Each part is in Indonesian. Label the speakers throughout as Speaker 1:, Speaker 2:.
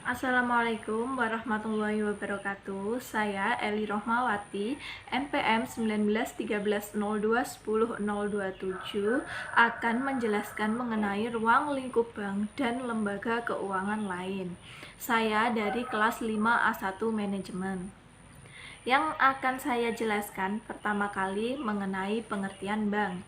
Speaker 1: Assalamualaikum warahmatullahi wabarakatuh. Saya Eli Rohmawati, NPM 191302100027 akan menjelaskan mengenai ruang lingkup bank dan lembaga keuangan lain. Saya dari kelas 5A1 Manajemen. Yang akan saya jelaskan pertama kali mengenai pengertian bank.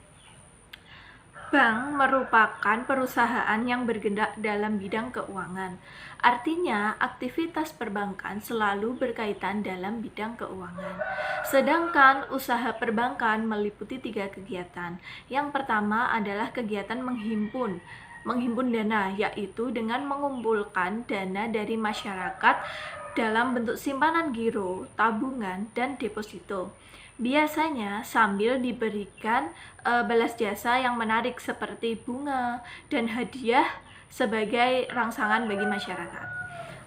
Speaker 1: Bank merupakan perusahaan yang bergerak dalam bidang keuangan. Artinya, aktivitas perbankan selalu berkaitan dalam bidang keuangan. Sedangkan usaha perbankan meliputi 3 kegiatan. Yang pertama adalah kegiatan menghimpun dana, yaitu dengan mengumpulkan dana dari masyarakat dalam bentuk simpanan giro, tabungan, dan deposito. Biasanya sambil diberikan balas jasa yang menarik seperti bunga dan hadiah sebagai rangsangan bagi masyarakat.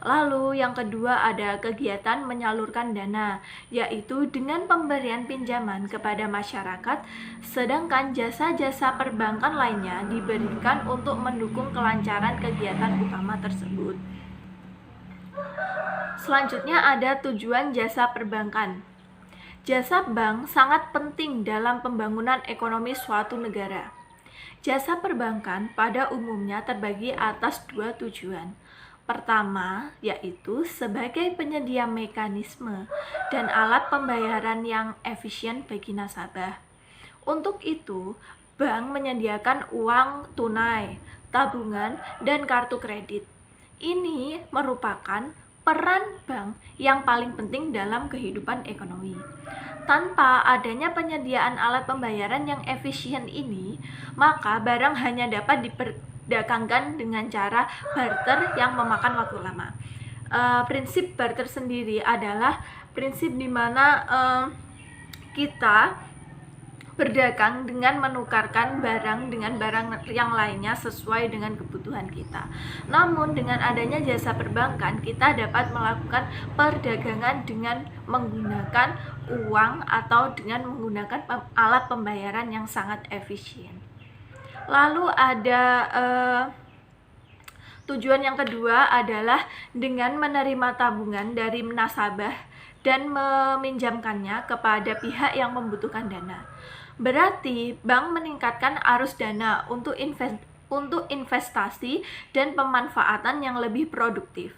Speaker 1: Lalu yang kedua ada kegiatan menyalurkan dana, yaitu dengan pemberian pinjaman kepada masyarakat, sedangkan jasa-jasa perbankan lainnya diberikan untuk mendukung kelancaran kegiatan utama tersebut. Selanjutnya ada tujuan jasa perbankan. Jasa bank sangat penting dalam pembangunan ekonomi suatu negara. Jasa perbankan pada umumnya terbagi atas 2 tujuan. Pertama, yaitu sebagai penyedia mekanisme dan alat pembayaran yang efisien bagi nasabah. Untuk itu, bank menyediakan uang tunai, tabungan, dan kartu kredit. Ini merupakan peran bank yang paling penting dalam kehidupan ekonomi. Tanpa adanya penyediaan alat pembayaran yang efisien ini, maka barang hanya dapat diperdagangkan dengan cara barter yang memakan waktu lama. Prinsip barter sendiri adalah prinsip di mana kita berdagang dengan menukarkan barang dengan barang yang lainnya sesuai dengan kebutuhan kita. Namun dengan adanya jasa perbankan, kita dapat melakukan perdagangan dengan menggunakan uang atau dengan menggunakan alat pembayaran yang sangat efisien. Lalu ada tujuan yang kedua adalah dengan menerima tabungan dari nasabah dan meminjamkannya kepada pihak yang membutuhkan dana. Berarti bank meningkatkan arus dana untuk investasi dan pemanfaatan yang lebih produktif.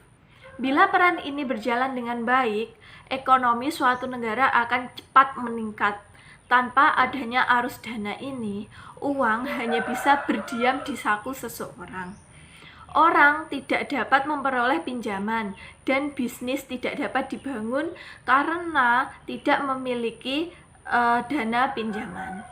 Speaker 1: Bila peran ini berjalan dengan baik, ekonomi suatu negara akan cepat meningkat. Tanpa adanya arus dana ini, uang hanya bisa berdiam di saku seseorang. Orang tidak dapat memperoleh pinjaman dan bisnis tidak dapat dibangun karena tidak memiliki dana pinjaman.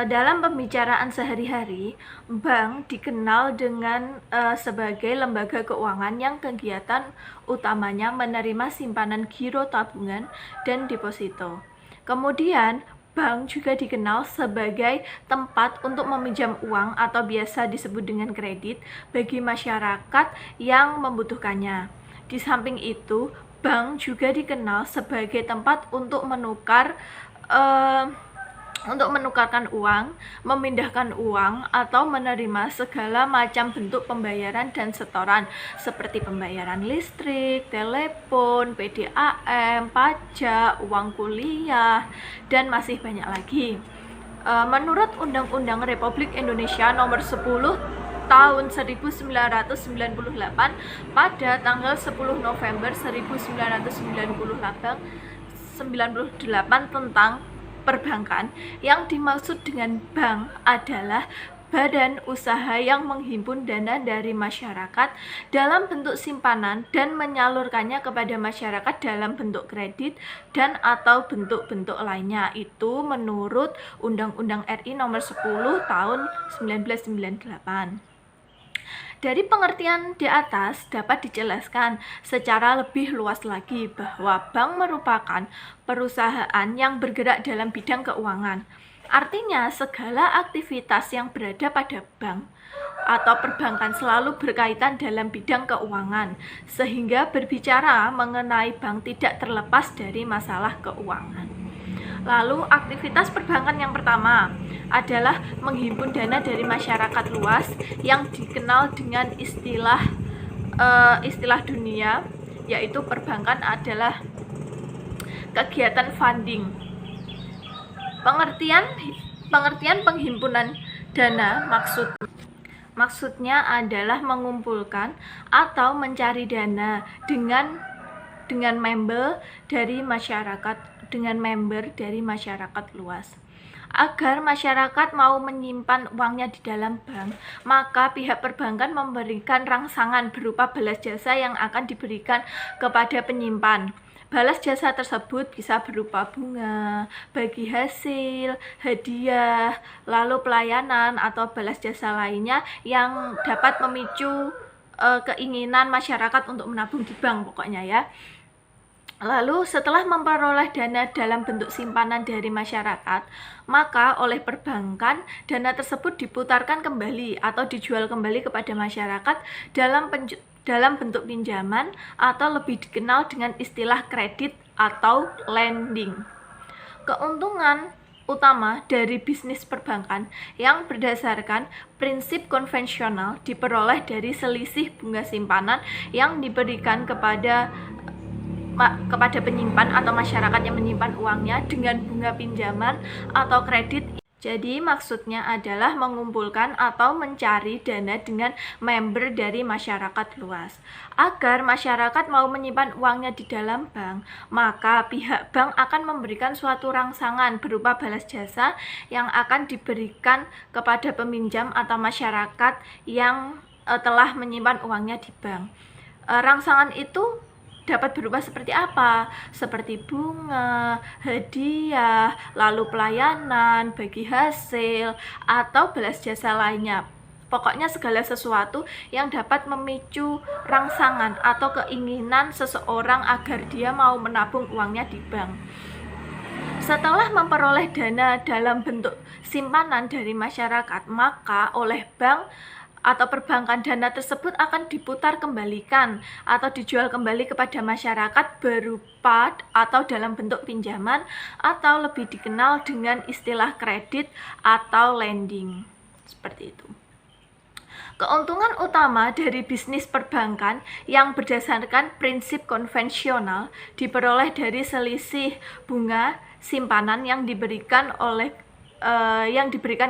Speaker 1: Dalam pembicaraan sehari-hari, bank dikenal dengan sebagai lembaga keuangan yang kegiatan utamanya menerima simpanan giro, tabungan, dan deposito. Kemudian, bank juga dikenal sebagai tempat untuk meminjam uang atau biasa disebut dengan kredit bagi masyarakat yang membutuhkannya. Di samping itu, bank juga dikenal sebagai tempat untuk menukarkan uang, memindahkan uang, atau menerima segala macam bentuk pembayaran dan setoran seperti pembayaran listrik, telepon, PDAM, pajak, uang kuliah, dan masih banyak lagi. Menurut Undang-Undang Republik Indonesia Nomor 10 tahun 1998 pada tanggal 10 November 1998 tentang perbankan, yang dimaksud dengan bank adalah badan usaha yang menghimpun dana dari masyarakat dalam bentuk simpanan dan menyalurkannya kepada masyarakat dalam bentuk kredit dan atau bentuk-bentuk lainnya. Itu menurut Undang-Undang RI Nomor 10 tahun 1998. Dari pengertian di atas dapat dijelaskan secara lebih luas lagi bahwa bank merupakan perusahaan yang bergerak dalam bidang keuangan. Artinya, segala aktivitas yang berada pada bank atau perbankan selalu berkaitan dalam bidang keuangan, sehingga berbicara mengenai bank tidak terlepas dari masalah keuangan. Lalu aktivitas perbankan yang pertama adalah menghimpun dana dari masyarakat luas yang dikenal dengan istilah dunia, yaitu perbankan adalah kegiatan funding. Pengertian penghimpunan dana maksudnya adalah mengumpulkan atau mencari dana dengan member dari masyarakat luas. Agar masyarakat mau menyimpan uangnya di dalam bank, maka pihak perbankan memberikan rangsangan berupa balas jasa yang akan diberikan kepada penyimpan. Balas jasa tersebut bisa berupa bunga, bagi hasil, hadiah, lalu pelayanan atau balas jasa lainnya yang dapat memicu keinginan masyarakat untuk menabung di bank pokoknya ya. Lalu setelah memperoleh dana dalam bentuk simpanan dari masyarakat, maka oleh perbankan dana tersebut diputarkan kembali atau dijual kembali kepada masyarakat dalam bentuk pinjaman atau lebih dikenal dengan istilah kredit atau lending. Keuntungan utama dari bisnis perbankan yang berdasarkan prinsip konvensional diperoleh dari selisih bunga simpanan yang diberikan kepada penyimpan atau masyarakat yang menyimpan uangnya dengan bunga pinjaman atau kredit. Jadi maksudnya adalah mengumpulkan atau mencari dana dengan member dari masyarakat luas. Agar masyarakat mau menyimpan uangnya di dalam bank, maka pihak bank akan memberikan suatu rangsangan berupa balas jasa yang akan diberikan kepada peminjam atau masyarakat yang telah menyimpan uangnya di bank. Rangsangan itu dapat berubah seperti apa? Seperti bunga, hadiah, lalu pelayanan, bagi hasil, atau balas jasa lainnya. Pokoknya segala sesuatu yang dapat memicu rangsangan atau keinginan seseorang agar dia mau menabung uangnya di bank. Setelah memperoleh dana dalam bentuk simpanan dari masyarakat, maka oleh bank atau perbankan dana tersebut akan diputar kembalikan atau dijual kembali kepada masyarakat berupa atau dalam bentuk pinjaman atau lebih dikenal dengan istilah kredit atau lending. Seperti itu. Keuntungan utama dari bisnis perbankan yang berdasarkan prinsip konvensional diperoleh dari selisih bunga simpanan yang diberikan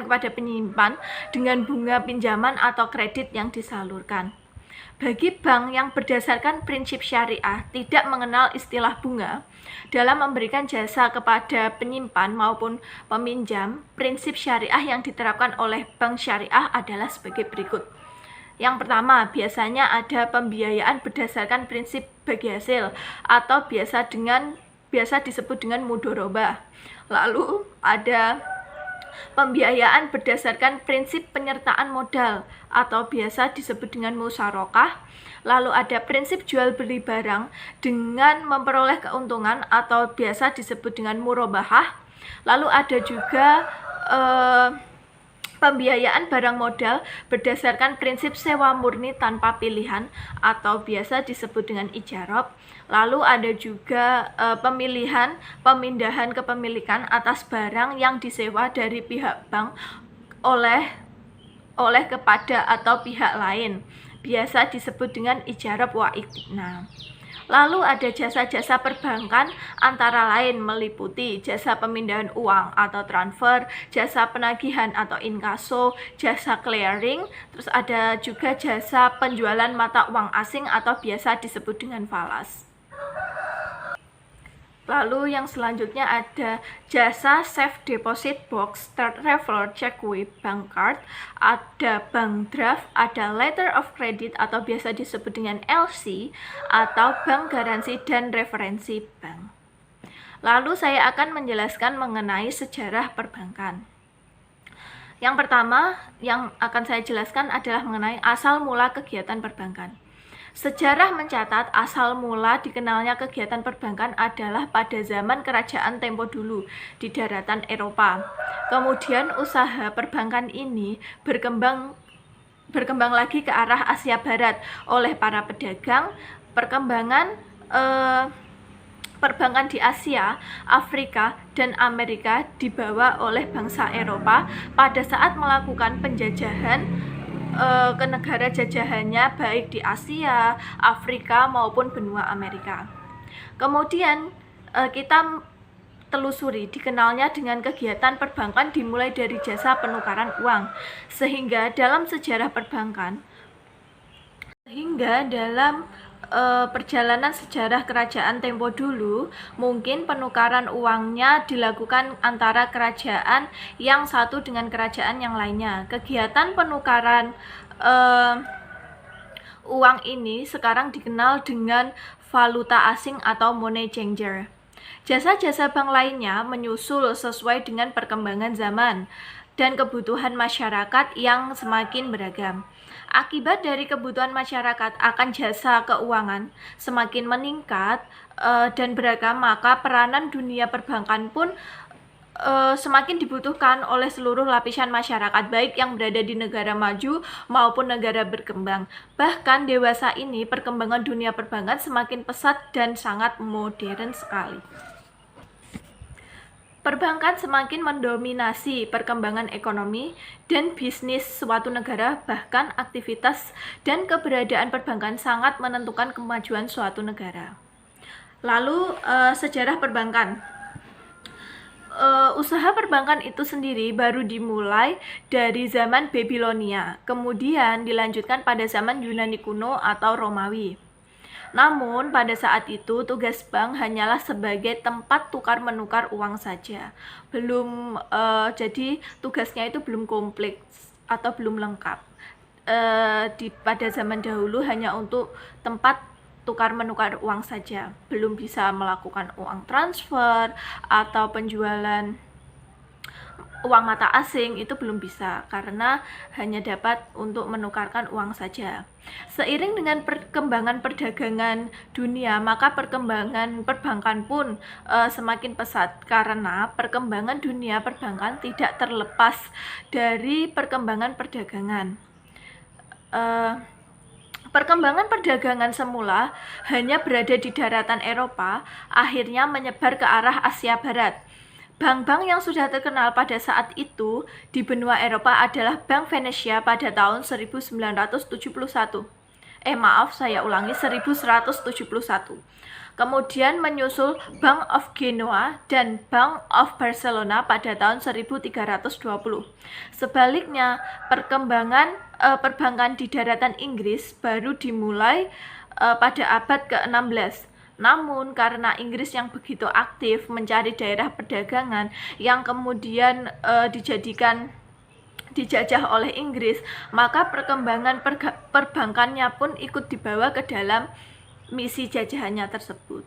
Speaker 1: kepada penyimpan dengan bunga pinjaman atau kredit yang disalurkan. Bagi bank yang berdasarkan prinsip syariah tidak mengenal istilah bunga, dalam memberikan jasa kepada penyimpan maupun peminjam, prinsip syariah yang diterapkan oleh bank syariah adalah sebagai berikut. Yang pertama, biasanya ada pembiayaan berdasarkan prinsip bagi hasil atau biasa disebut dengan mudharabah. Lalu ada pembiayaan berdasarkan prinsip penyertaan modal atau biasa disebut dengan musyarakah. Lalu ada prinsip jual beli barang dengan memperoleh keuntungan atau biasa disebut dengan murabahah. Lalu ada juga pembiayaan barang modal berdasarkan prinsip sewa murni tanpa pilihan atau biasa disebut dengan ijarah. Lalu ada juga pemindahan kepemilikan atas barang yang disewa dari pihak bank oleh kepada atau pihak lain, biasa disebut dengan ijarah wa iktina. Lalu ada jasa-jasa perbankan antara lain meliputi jasa pemindahan uang atau transfer, jasa penagihan atau inkaso, jasa clearing, terus ada juga jasa penjualan mata uang asing atau biasa disebut dengan falas. Lalu yang selanjutnya ada jasa safe deposit box, traveler checkway, bank card, ada bank draft, ada letter of credit atau biasa disebut dengan LC, atau bank garansi dan referensi bank. Lalu saya akan menjelaskan mengenai sejarah perbankan. Yang pertama yang akan saya jelaskan adalah mengenai asal mula kegiatan perbankan. Sejarah mencatat asal mula dikenalnya kegiatan perbankan adalah pada zaman kerajaan tempo dulu di daratan Eropa. Kemudian usaha perbankan ini berkembang lagi ke arah Asia Barat oleh para pedagang. Perbankan di Asia, Afrika, dan Amerika dibawa oleh bangsa Eropa pada saat melakukan penjajahan ke negara jajahannya baik di Asia, Afrika maupun benua Amerika. Kemudian kita telusuri dikenalnya dengan kegiatan perbankan dimulai dari jasa penukaran uang, sehingga dalam perjalanan sejarah kerajaan tempo dulu, mungkin penukaran uangnya dilakukan antara kerajaan yang satu dengan kerajaan yang lainnya. Kegiatan penukaran uang ini sekarang dikenal dengan valuta asing atau money changer. Jasa-jasa bank lainnya menyusul sesuai dengan perkembangan zaman dan kebutuhan masyarakat yang semakin beragam. Akibat dari kebutuhan masyarakat akan jasa keuangan semakin meningkat dan beragam, maka peranan dunia perbankan pun semakin dibutuhkan oleh seluruh lapisan masyarakat, baik yang berada di negara maju maupun negara berkembang. Bahkan dewasa ini perkembangan dunia perbankan semakin pesat dan sangat modern sekali. Perbankan semakin mendominasi perkembangan ekonomi dan bisnis suatu negara, bahkan aktivitas dan keberadaan perbankan sangat menentukan kemajuan suatu negara. Lalu sejarah perbankan. Usaha perbankan itu sendiri baru dimulai dari zaman Babilonia, kemudian dilanjutkan pada zaman Yunani kuno atau Romawi. Namun pada saat itu tugas bank hanyalah sebagai tempat tukar-menukar uang saja. Jadi tugasnya itu belum kompleks atau belum lengkap. Pada zaman dahulu hanya untuk tempat tukar-menukar uang saja, belum bisa melakukan uang transfer atau penjualan uang mata asing, itu belum bisa karena hanya dapat untuk menukarkan uang saja. Seiring dengan perkembangan perdagangan dunia, maka perkembangan perbankan pun semakin pesat karena perkembangan dunia perbankan tidak terlepas dari perkembangan perdagangan. Perkembangan perdagangan semula hanya berada di daratan Eropa, akhirnya menyebar ke arah Asia Barat. Bank-bank yang sudah terkenal pada saat itu di benua Eropa adalah Bank Venesia pada tahun 1171. 1171. Kemudian menyusul Bank of Genoa dan Bank of Barcelona pada tahun 1320. Sebaliknya, perkembangan perbankan di daratan Inggris baru dimulai pada abad ke-16. Namun karena Inggris yang begitu aktif mencari daerah perdagangan yang kemudian dijajah oleh Inggris, maka perkembangan perbankannya pun ikut dibawa ke dalam misi jajahannya tersebut.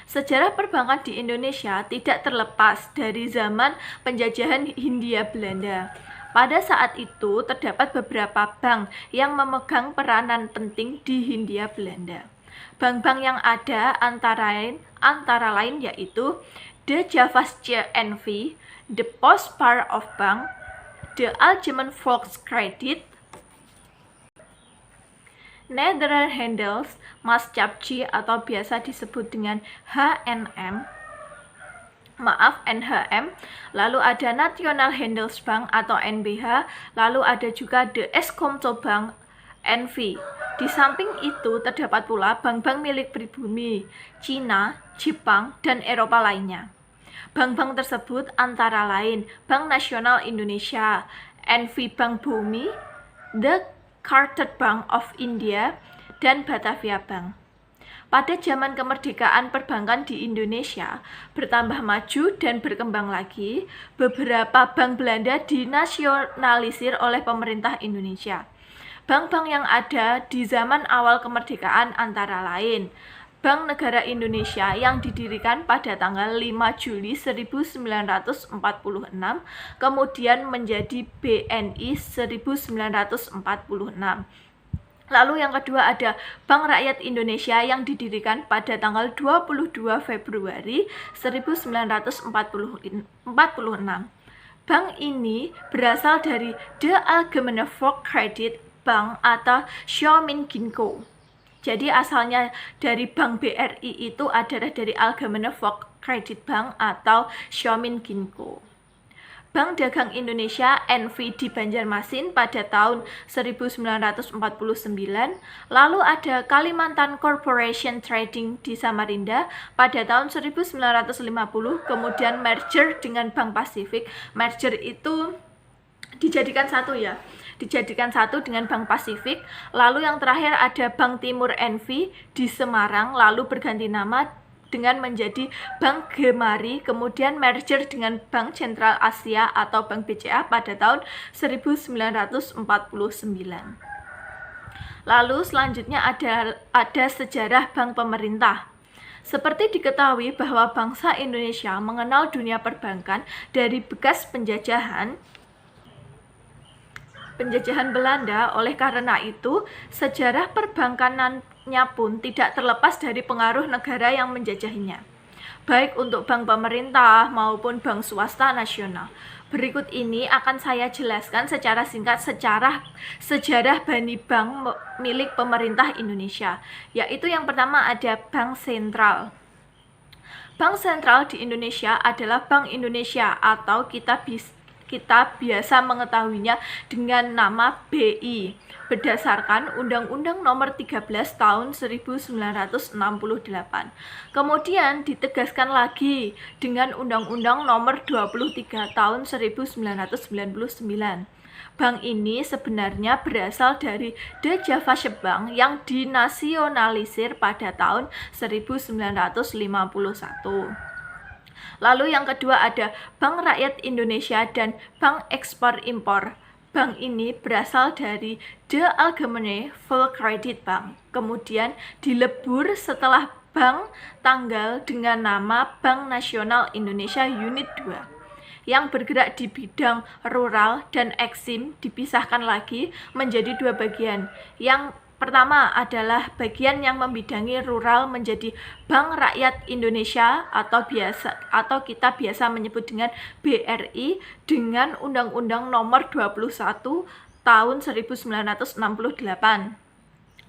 Speaker 1: Sejarah perbankan di Indonesia tidak terlepas dari zaman penjajahan Hindia Belanda. Pada saat itu terdapat beberapa bank yang memegang peranan penting di Hindia Belanda. Bank-bank yang ada antara lain yaitu De Javasche N.V., The Postpaar of Bank, The Algemeen Volkskrediet, Nederlandse Maatschappij atau biasa disebut dengan NHM, lalu ada National Handelsbank atau NBH, lalu ada juga The Eskomto Bank NV. Di samping itu terdapat pula bank-bank milik pribumi, Cina, Jepang, dan Eropa lainnya. Bank-bank tersebut antara lain Bank Nasional Indonesia, NV Bank Bumi, The Chartered Bank of India, dan Batavia Bank. Pada zaman kemerdekaan perbankan di Indonesia bertambah maju dan berkembang lagi, beberapa bank Belanda dinasionalisir oleh pemerintah Indonesia. Bank-bank yang ada di zaman awal kemerdekaan antara lain Bank Negara Indonesia yang didirikan pada tanggal 5 Juli 1946, kemudian menjadi BNI 1946. Lalu yang kedua ada Bank Rakyat Indonesia yang didirikan pada tanggal 22 Februari 1946. Bank ini berasal dari The Algemene Volkskrediet Bank atau Xiaomin Ginkgo. Jadi asalnya dari Bank BRI itu adalah dari Allgemeine Volkskredietbank atau Xiaominginko. Bank Dagang Indonesia (NV) di Banjarmasin pada tahun 1949, lalu ada Kalimantan Corporation Trading di Samarinda pada tahun 1950, kemudian merger dengan Bank Pasifik. Merger itu dijadikan satu dengan Bank Pasifik. Lalu yang terakhir ada Bank Timur NV di Semarang, lalu berganti nama dengan menjadi Bank Gemari, kemudian merger dengan Bank Sentral Asia atau Bank BCA pada tahun 1949. Lalu selanjutnya ada sejarah bank pemerintah. Seperti diketahui bahwa bangsa Indonesia mengenal dunia perbankan dari bekas penjajahan Belanda. Oleh karena itu, sejarah perbankanannya pun tidak terlepas dari pengaruh negara yang menjajahinya, baik untuk bank pemerintah maupun bank swasta nasional. Berikut ini akan saya jelaskan secara singkat sejarah Bani Bank milik pemerintah Indonesia, yaitu yang pertama ada Bank Sentral. Bank sentral di Indonesia adalah Bank Indonesia atau kita biasa mengetahuinya dengan nama BI berdasarkan Undang-Undang Nomor 13 Tahun 1968. Kemudian ditegaskan lagi dengan Undang-Undang Nomor 23 Tahun 1999. Bank ini sebenarnya berasal dari The Javasche Bank yang dinasionalisir pada tahun 1951. Lalu yang kedua ada Bank Rakyat Indonesia dan Bank Ekspor-Impor. Bank ini berasal dari The Allgemeine Volkskredietbank. Kemudian dilebur setelah bank tanggal dengan nama Bank Nasional Indonesia Unit 2. Yang bergerak di bidang rural dan eksim dipisahkan lagi menjadi dua bagian. Yang pertama adalah bagian yang membidangi rural menjadi Bank Rakyat Indonesia atau kita biasa menyebut dengan BRI dengan Undang-Undang Nomor 21 Tahun 1968.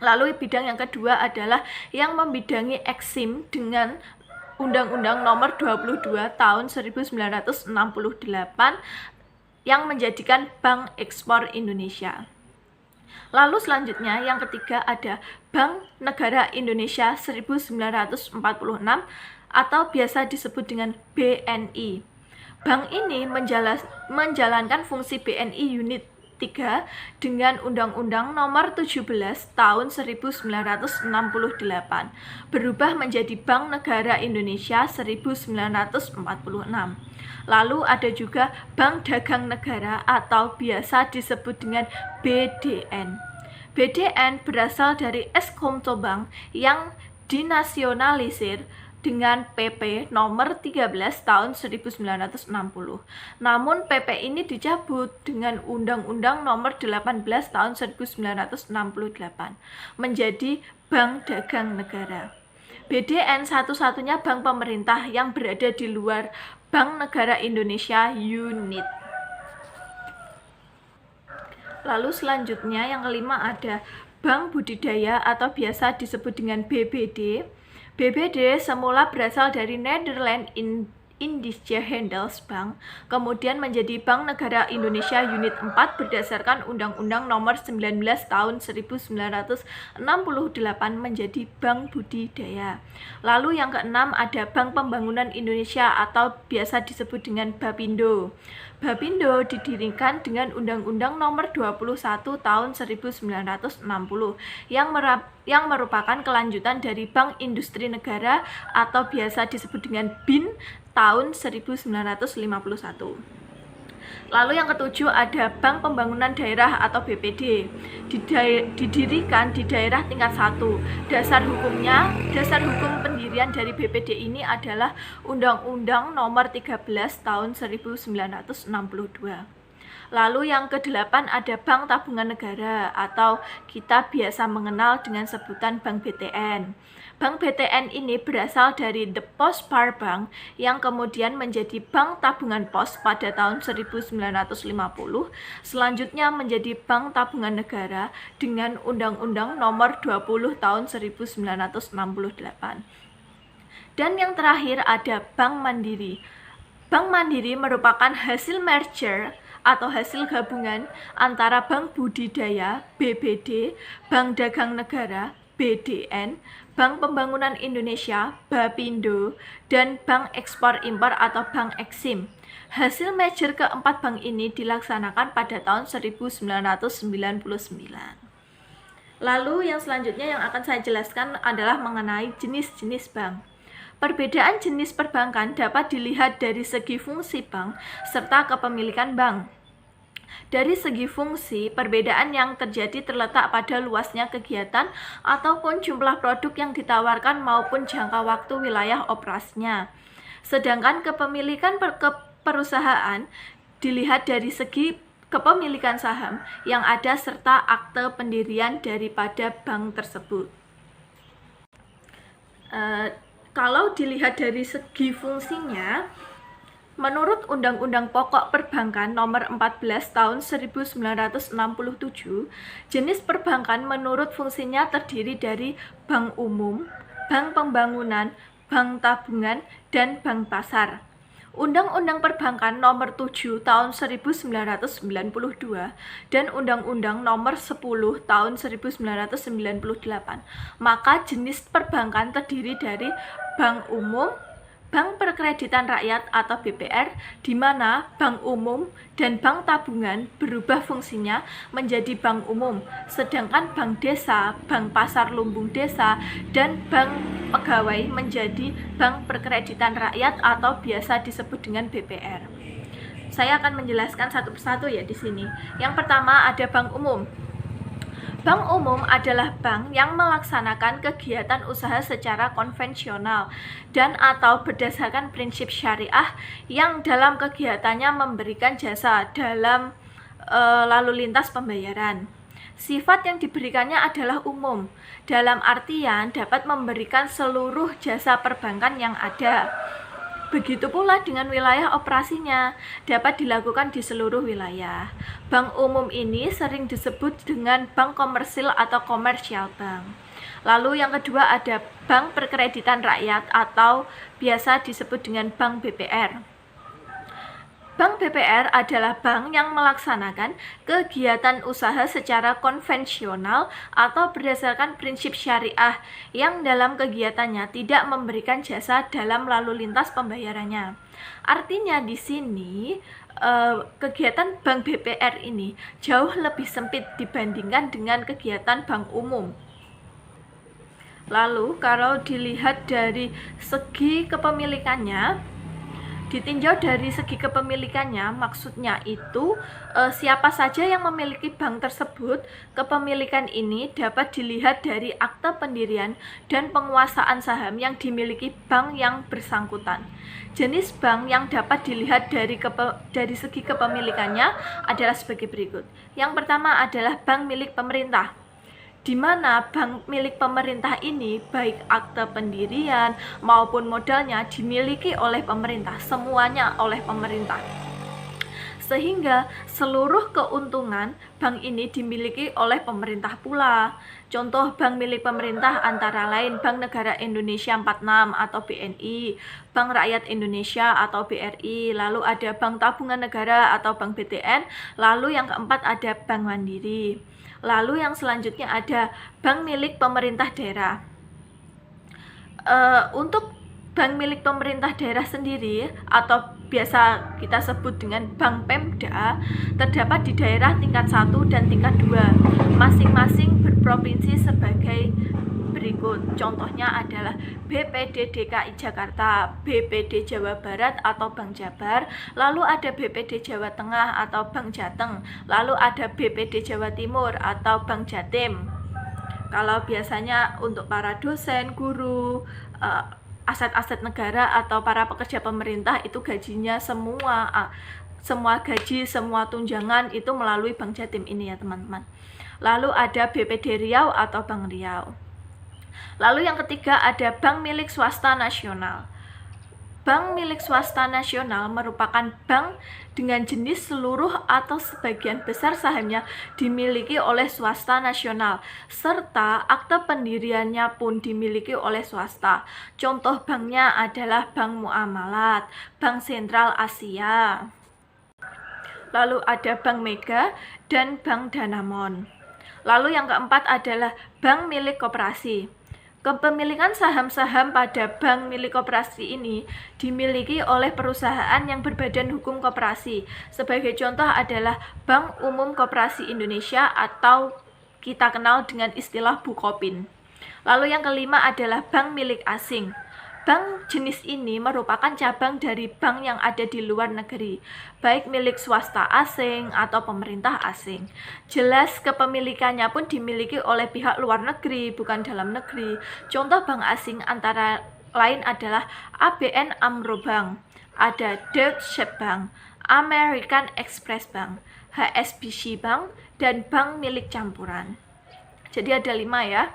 Speaker 1: Lalu bidang yang kedua adalah yang membidangi eksim dengan Undang-Undang Nomor 22 Tahun 1968 yang menjadikan Bank Ekspor Indonesia. Lalu selanjutnya yang ketiga ada Bank Negara Indonesia 1946 atau biasa disebut dengan BNI. Bank ini menjalankan fungsi BNI Unit 3 dengan Undang-Undang Nomor 17 Tahun 1968 berubah menjadi Bank Negara Indonesia 1946. Lalu ada juga Bank Dagang Negara atau biasa disebut dengan BDN. BDN berasal dari Eskomto Bank yang dinasionalisir dengan PP nomor 13 tahun 1960. Namun PP ini dicabut dengan Undang-Undang nomor 18 tahun 1968 menjadi Bank Dagang Negara. BDN satu-satunya bank pemerintah yang berada di luar Bank Negara Indonesia Unit. Lalu selanjutnya yang kelima ada Bank Budidaya atau biasa disebut dengan BBD. BBD semula berasal dari Nederland Indische Handelsbank, kemudian menjadi Bank Negara Indonesia Unit 4 berdasarkan Undang-Undang Nomor 19 Tahun 1968 menjadi Bank Budidaya. Lalu yang keenam ada Bank Pembangunan Indonesia atau biasa disebut dengan Bapindo. Bapindo didirikan dengan Undang-Undang Nomor 21 Tahun 1960 yang merupakan kelanjutan dari Bank Industri Negara atau biasa disebut dengan BIN tahun 1951. Lalu yang ketujuh ada Bank Pembangunan Daerah atau BPD. Didirikan di daerah tingkat 1. Dasar hukum pendirian dari BPD ini adalah Undang-Undang Nomor 13 Tahun 1962. Lalu yang kedelapan ada Bank Tabungan Negara atau kita biasa mengenal dengan sebutan Bank BTN. Bank BTN ini berasal dari The Post Bar Bank yang kemudian menjadi Bank Tabungan Pos pada tahun 1950, selanjutnya menjadi Bank Tabungan Negara dengan Undang-Undang Nomor 20 tahun 1968. Dan yang terakhir ada Bank Mandiri. Bank Mandiri merupakan hasil merger atau hasil gabungan antara Bank Budidaya (BBD), Bank Dagang Negara (BDN), Bank Pembangunan Indonesia (BAPINDO), dan Bank Ekspor Impor atau Bank Eksim. Hasil merger keempat bank ini dilaksanakan pada tahun 1999. Lalu yang selanjutnya yang akan saya jelaskan adalah mengenai jenis-jenis bank. Perbedaan jenis perbankan dapat dilihat dari segi fungsi bank serta kepemilikan bank. Dari segi fungsi, perbedaan yang terjadi terletak pada luasnya kegiatan ataupun jumlah produk yang ditawarkan maupun jangka waktu wilayah operasinya. Sedangkan kepemilikan perusahaan dilihat dari segi kepemilikan saham yang ada serta akte pendirian daripada bank tersebut. Kalau dilihat dari segi fungsinya, menurut Undang-Undang Pokok Perbankan Nomor 14 Tahun 1967, jenis perbankan menurut fungsinya terdiri dari bank umum, bank pembangunan, bank tabungan, dan bank pasar. Undang-Undang Perbankan Nomor 7 Tahun 1992 dan Undang-Undang Nomor 10 Tahun 1998, maka jenis perbankan terdiri dari bank umum, Bank Perkreditan Rakyat atau BPR, di mana bank umum dan bank tabungan berubah fungsinya menjadi bank umum, sedangkan bank desa, bank pasar lumbung desa, dan bank pegawai menjadi bank perkreditan rakyat atau biasa disebut dengan BPR. Saya akan menjelaskan satu persatu ya di sini. Yang pertama ada bank umum. Bank umum adalah bank yang melaksanakan kegiatan usaha secara konvensional dan atau berdasarkan prinsip syariah yang dalam kegiatannya memberikan jasa dalam lalu lintas pembayaran. Sifat yang diberikannya adalah umum, dalam artian dapat memberikan seluruh jasa perbankan yang ada. Begitu pula dengan wilayah operasinya, dapat dilakukan di seluruh wilayah. Bank umum ini sering disebut dengan bank komersil atau commercial bank. Lalu yang kedua ada Bank Perkreditan Rakyat atau biasa disebut dengan Bank BPR. Bank BPR adalah bank yang melaksanakan kegiatan usaha secara konvensional atau berdasarkan prinsip syariah yang dalam kegiatannya tidak memberikan jasa dalam lalu lintas pembayarannya. Artinya di sini kegiatan Bank BPR ini jauh lebih sempit dibandingkan dengan kegiatan bank umum. Lalu kalau dilihat dari segi kepemilikannya, ditinjau dari segi kepemilikannya, maksudnya itu siapa saja yang memiliki bank tersebut. Kepemilikan ini dapat dilihat dari akte pendirian dan penguasaan saham yang dimiliki bank yang bersangkutan. Jenis bank yang dapat dilihat dari segi kepemilikannya adalah sebagai berikut. Yang pertama adalah bank milik pemerintah, di mana bank milik pemerintah ini baik akte pendirian maupun modalnya dimiliki oleh pemerintah, semuanya oleh pemerintah. Sehingga seluruh keuntungan bank ini dimiliki oleh pemerintah pula. Contoh bank milik pemerintah antara lain Bank Negara Indonesia 46 atau BNI, Bank Rakyat Indonesia atau BRI, lalu ada Bank Tabungan Negara atau Bank BTN, lalu yang keempat ada Bank Mandiri. Lalu yang selanjutnya ada bank milik pemerintah daerah. Untuk bank milik pemerintah daerah sendiri atau biasa kita sebut dengan Bank Pemda terdapat di daerah tingkat 1 dan tingkat 2, masing-masing berprovinsi sebagai berikut. Contohnya adalah BPD DKI Jakarta, BPD Jawa Barat atau Bank Jabar, lalu ada BPD Jawa Tengah atau Bank Jateng, lalu ada BPD Jawa Timur atau Bank Jatim. Kalau biasanya untuk para dosen, guru, aset-aset negara atau para pekerja pemerintah itu gajinya semua semua gaji, semua tunjangan itu melalui Bank Jatim ini ya teman-teman. Lalu ada BPD Riau atau Bank Riau. Lalu yang ketiga ada bank milik swasta nasional. Bank milik swasta nasional merupakan bank dengan jenis seluruh atau sebagian besar sahamnya dimiliki oleh swasta nasional, serta akte pendiriannya pun dimiliki oleh swasta. Contoh banknya adalah Bank Muamalat, Bank Sentral Asia. Lalu ada Bank Mega dan Bank Danamon. Lalu yang keempat adalah bank milik koperasi. Kepemilikan saham-saham pada bank milik koperasi ini dimiliki oleh perusahaan yang berbadan hukum koperasi. Sebagai contoh adalah Bank Umum Koperasi Indonesia atau kita kenal dengan istilah Bukopin. Lalu yang kelima adalah bank milik asing. Bank jenis ini merupakan cabang dari bank yang ada di luar negeri, baik milik swasta asing atau pemerintah asing. Jelas kepemilikannya pun dimiliki oleh pihak luar negeri, bukan dalam negeri. Contoh bank asing antara lain adalah ABN AMRO Bank, ada Deutsche Bank, American Express Bank, HSBC Bank, dan bank milik campuran. Jadi ada 5 ya.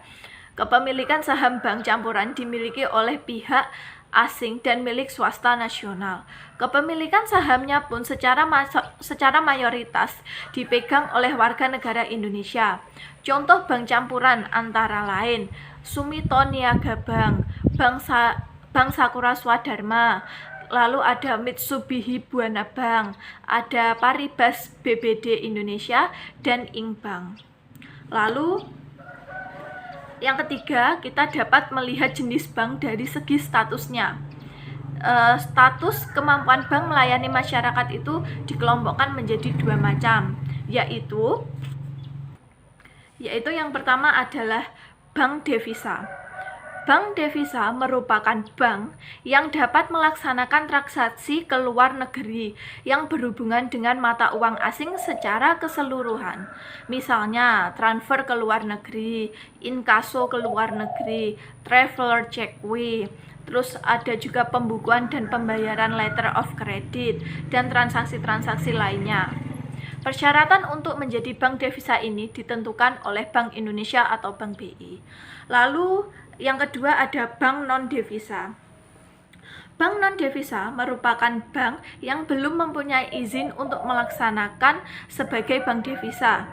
Speaker 1: Kepemilikan saham bank campuran dimiliki oleh pihak asing dan milik swasta nasional. Kepemilikan sahamnya pun secara mayoritas dipegang oleh warga negara Indonesia. Contoh bank campuran antara lain Sumito Niaga Bank, Bank Sakura Swadharma, lalu ada Mitsubishi Buana Bank, ada Paribas BBD Indonesia, dan Inkbank. Lalu yang ketiga, kita dapat melihat jenis bank dari segi statusnya. Status kemampuan bank melayani masyarakat itu dikelompokkan menjadi 2 macam, yaitu yang pertama adalah bank devisa. Bank devisa merupakan bank yang dapat melaksanakan transaksi ke luar negeri yang berhubungan dengan mata uang asing secara keseluruhan. Misalnya, transfer ke luar negeri, inkaso ke luar negeri, traveler checkway, terus ada juga pembukuan dan pembayaran letter of credit, dan transaksi-transaksi lainnya. Persyaratan untuk menjadi bank devisa ini ditentukan oleh Bank Indonesia atau Bank BI. Lalu yang kedua ada bank non-devisa. Bank non-devisa merupakan bank yang belum mempunyai izin untuk melaksanakan sebagai bank devisa,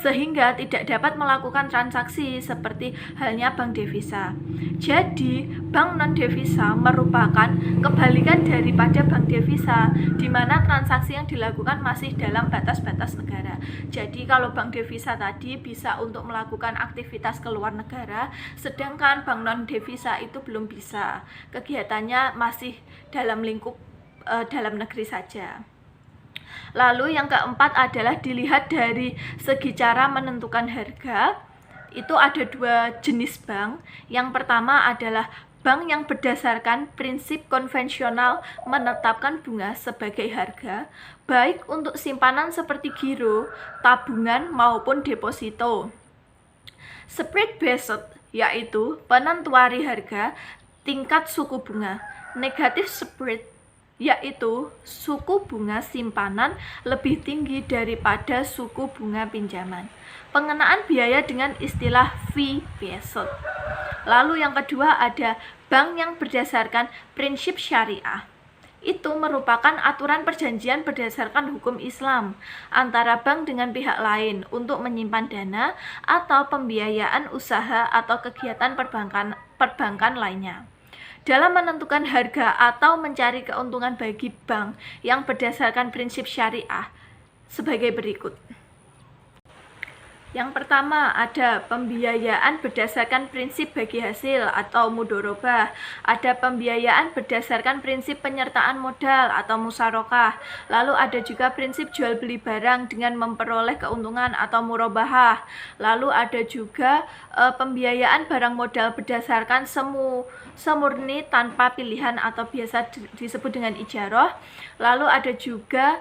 Speaker 1: sehingga tidak dapat melakukan transaksi seperti halnya bank devisa. Jadi, bank non-devisa merupakan kebalikan daripada bank devisa, di mana transaksi yang dilakukan masih dalam batas-batas negara. Jadi, kalau bank devisa tadi bisa untuk melakukan aktivitas ke luar negara, sedangkan bank non-devisa itu belum bisa. Kegiatannya masih dalam lingkup dalam negeri saja. Lalu yang keempat adalah dilihat dari segi cara menentukan harga. Itu ada 2 jenis bank. Yang pertama adalah bank yang berdasarkan prinsip konvensional menetapkan bunga sebagai harga, baik untuk simpanan seperti giro, tabungan maupun deposito. Spread based yaitu penentuan harga tingkat suku bunga. Negatif spread yaitu suku bunga simpanan lebih tinggi daripada suku bunga pinjaman. Pengenaan biaya dengan istilah fee based. Lalu yang kedua ada bank yang berdasarkan prinsip syariah. Itu merupakan aturan perjanjian berdasarkan hukum Islam antara bank dengan pihak lain untuk menyimpan dana atau pembiayaan usaha atau kegiatan perbankan lainnya. Dalam menentukan harga atau mencari keuntungan bagi bank yang berdasarkan prinsip syariah sebagai berikut. Yang pertama ada pembiayaan berdasarkan prinsip bagi hasil atau mudorobah, ada pembiayaan berdasarkan prinsip penyertaan modal atau musarokah, lalu ada juga prinsip jual beli barang dengan memperoleh keuntungan atau murabahah, lalu ada juga pembiayaan barang modal berdasarkan semurni tanpa pilihan atau biasa disebut dengan ijarah, lalu ada juga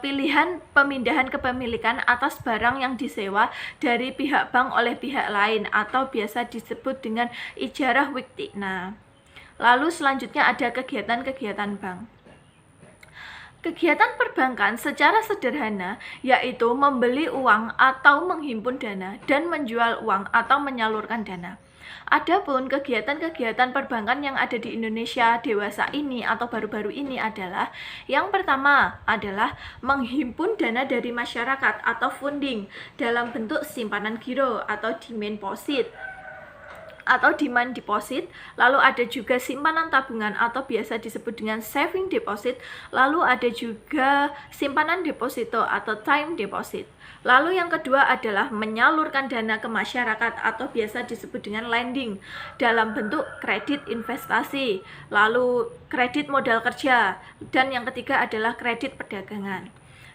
Speaker 1: pilihan pemindahan kepemilikan atas barang yang disewa dari pihak bank oleh pihak lain atau biasa disebut dengan ijarah wiktina. Lalu selanjutnya ada kegiatan-kegiatan bank. Kegiatan perbankan secara sederhana yaitu membeli uang atau menghimpun dana dan menjual uang atau menyalurkan dana. Adapun kegiatan-kegiatan perbankan yang ada di Indonesia dewasa ini atau baru-baru ini adalah yang pertama adalah menghimpun dana dari masyarakat atau funding dalam bentuk simpanan giro atau demand deposit, lalu ada juga simpanan tabungan atau biasa disebut dengan saving deposit, lalu ada juga simpanan deposito atau time deposit. Lalu yang kedua adalah menyalurkan dana ke masyarakat atau biasa disebut dengan lending dalam bentuk kredit investasi, lalu kredit modal kerja, dan yang ketiga adalah kredit perdagangan.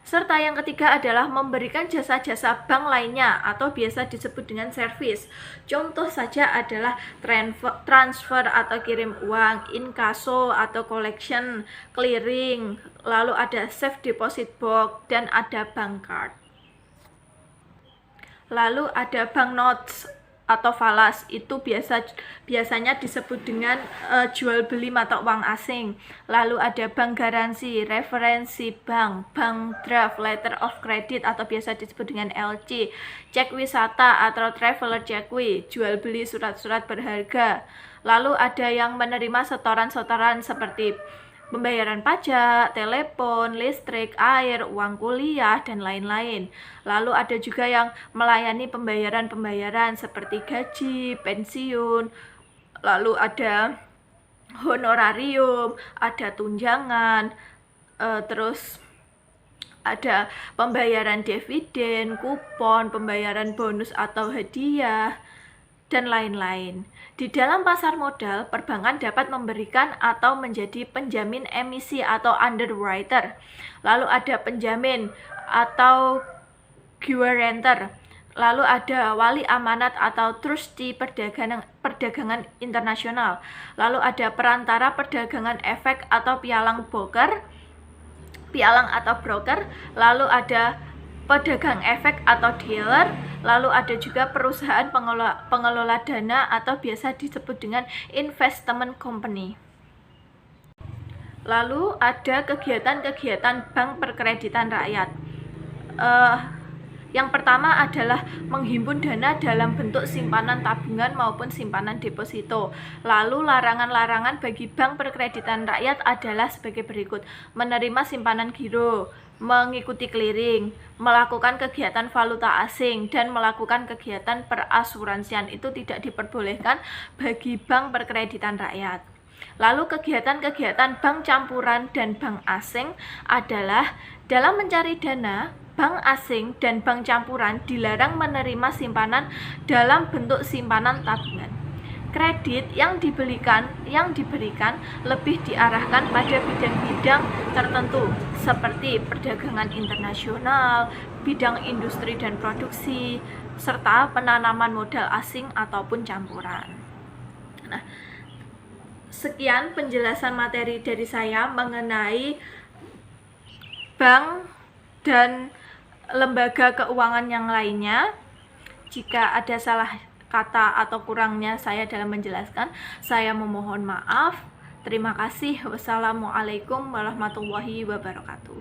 Speaker 1: Serta yang ketiga adalah memberikan jasa-jasa bank lainnya atau biasa disebut dengan service. Contoh saja adalah transfer atau kirim uang, inkaso atau collection, clearing, lalu ada safe deposit box, dan ada bank card. Lalu ada bank notes atau falas, itu biasanya disebut dengan jual beli mata uang asing. Lalu ada bank garansi, referensi bank, bank draft, letter of credit atau biasa disebut dengan LC, cek wisata atau traveler cekwi, jual beli surat-surat berharga. Lalu ada yang menerima setoran-setoran seperti pembayaran pajak, telepon, listrik, air, uang kuliah, dan lain-lain. Lalu ada juga yang melayani pembayaran-pembayaran seperti gaji, pensiun, lalu ada honorarium, ada tunjangan, terus ada pembayaran dividen, kupon, pembayaran bonus atau hadiah, dan lain-lain. Di dalam pasar modal, perbankan dapat memberikan atau menjadi penjamin emisi atau underwriter. Lalu ada penjamin atau guarantor. Lalu ada wali amanat atau trustee perdagangan internasional. Lalu ada perantara perdagangan efek atau pialang atau broker. Lalu ada pedagang efek atau dealer, lalu ada juga perusahaan pengelola dana atau biasa disebut dengan investment company. Lalu ada kegiatan-kegiatan bank perkreditan rakyat. Yang pertama adalah menghimpun dana dalam bentuk simpanan tabungan maupun simpanan deposito. Lalu larangan-larangan bagi bank perkreditan rakyat adalah sebagai berikut: menerima simpanan giro, mengikuti clearing, melakukan kegiatan valuta asing, dan melakukan kegiatan perasuransian itu tidak diperbolehkan bagi bank perkreditan rakyat. Lalu kegiatan-kegiatan bank campuran dan bank asing adalah dalam mencari dana, bank asing dan bank campuran dilarang menerima simpanan dalam bentuk simpanan tabungan. Kredit yang diberikan lebih diarahkan pada bidang-bidang tertentu seperti perdagangan internasional, bidang industri dan produksi, serta penanaman modal asing ataupun campuran. Nah, sekian penjelasan materi dari saya mengenai bank dan lembaga keuangan yang lainnya. Jika ada salah kata atau kurangnya saya dalam menjelaskan, saya memohon maaf. Terima kasih. Wassalamualaikum warahmatullahi wabarakatuh.